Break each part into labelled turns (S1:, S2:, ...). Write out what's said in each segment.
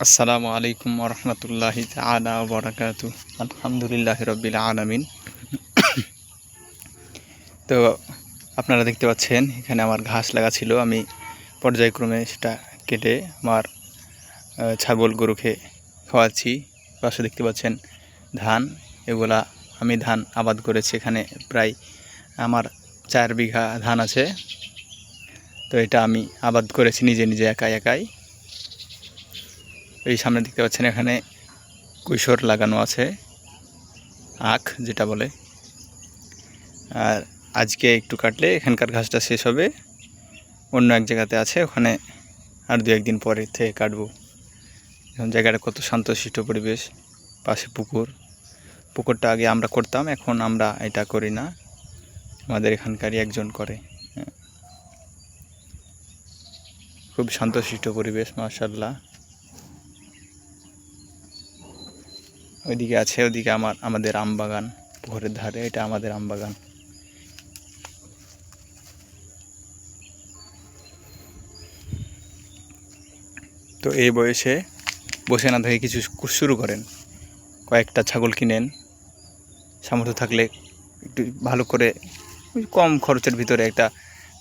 S1: আসসালামু আলাইকুম ওরহমতুল্লাহি তাআলা ওয়া বারাকাতুহু। আলহামদুলিল্লাহি রাব্বিল আলামিন। তো আপনারা দেখতে পাচ্ছেন এখানে আমার ঘাস লাগা ছিল, আমি পর্যায়ক্রমে সেটা কেটে আমার ছাগল গরুকে খাওয়াচ্ছি। পাশে দেখতে পাচ্ছেন ধান, এগুলা আমি ধান আবাদ করেছি। এখানে প্রায় আমার 4 বিঘা ধান আছে। তো এটা আমি আবাদ করেছি নিজে নিজে একাই। এই সামনে দেখতে পাচ্ছেন এখানে কৈশোর লাগানো আছে, আখ যেটা বলে। আর আজকে একটু কাটলে এখানকার ঘাসটা শেষ হবে, অন্য এক জায়গাতে আছে, ওখানে আর 2-1 দিন পরে থেকে কাটবো। এখন জায়গাটা কত শান্তশিষ্ট পরিবেশ, পাশে পুকুরটা আগে আমরা করতাম, এখন আমরা এটা করি না, আমাদের এখানকারই একজন করে। খুব শান্তশিষ্ট পরিবেশ, মাশাআল্লাহ। ওইদিকে আছে, ওইদিকে আমাদের আম বাগান, পুকুরের ধারে এটা আমাদের আম বাগান। তো এই বয়সে বসে না থেকে কিছু শুরু করেন, কয়েকটা ছাগল কিনেন, সামর্থ্য থাকলে একটু ভালো করে কম খরচের ভিতরে একটা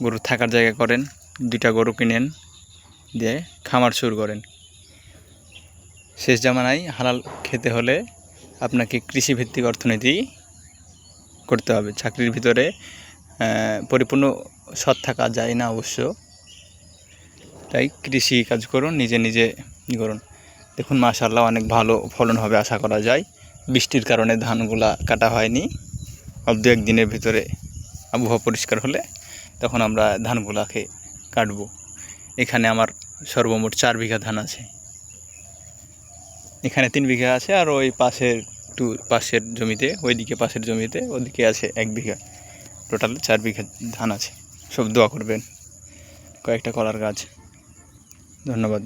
S1: গরু থাকার জায়গা করেন, 2টা গরু কিনেন, দিয়ে খামার শুরু করেন। শেষ জামানায় হালাল খেতে হলে আপনাকে কৃষিভিত্তিক অর্থনীতি করতে হবে। চাকরির ভিতরে পরিপূর্ণ সৎ থাকা যায় না অবশ্য, তাই কৃষি কাজ করুন, নিজে করুন। দেখুন মাশাআল্লাহ অনেক ভালো ফলন হবে আশা করা যায়। বৃষ্টির কারণে ধানগুলা কাটা হয়নি, 2-1 দিনের ভিতরে আবহাওয়া পরিষ্কার হলে তখন আমরা ধানগুলাকে কাটবো। এখানে আমার সর্বমোট 4 বিঘা ধান আছে, এখানে 3 বিঘা আছে, আর ওই পাশের জমিতে, ওইদিকে পাশের জমিতে ওদিকে আছে 1 বিঘা, টোটাল 4 বিঘা ধান আছে। সব দোয়া করবেন, কয়েকটা কলার গাছ। ধন্যবাদ।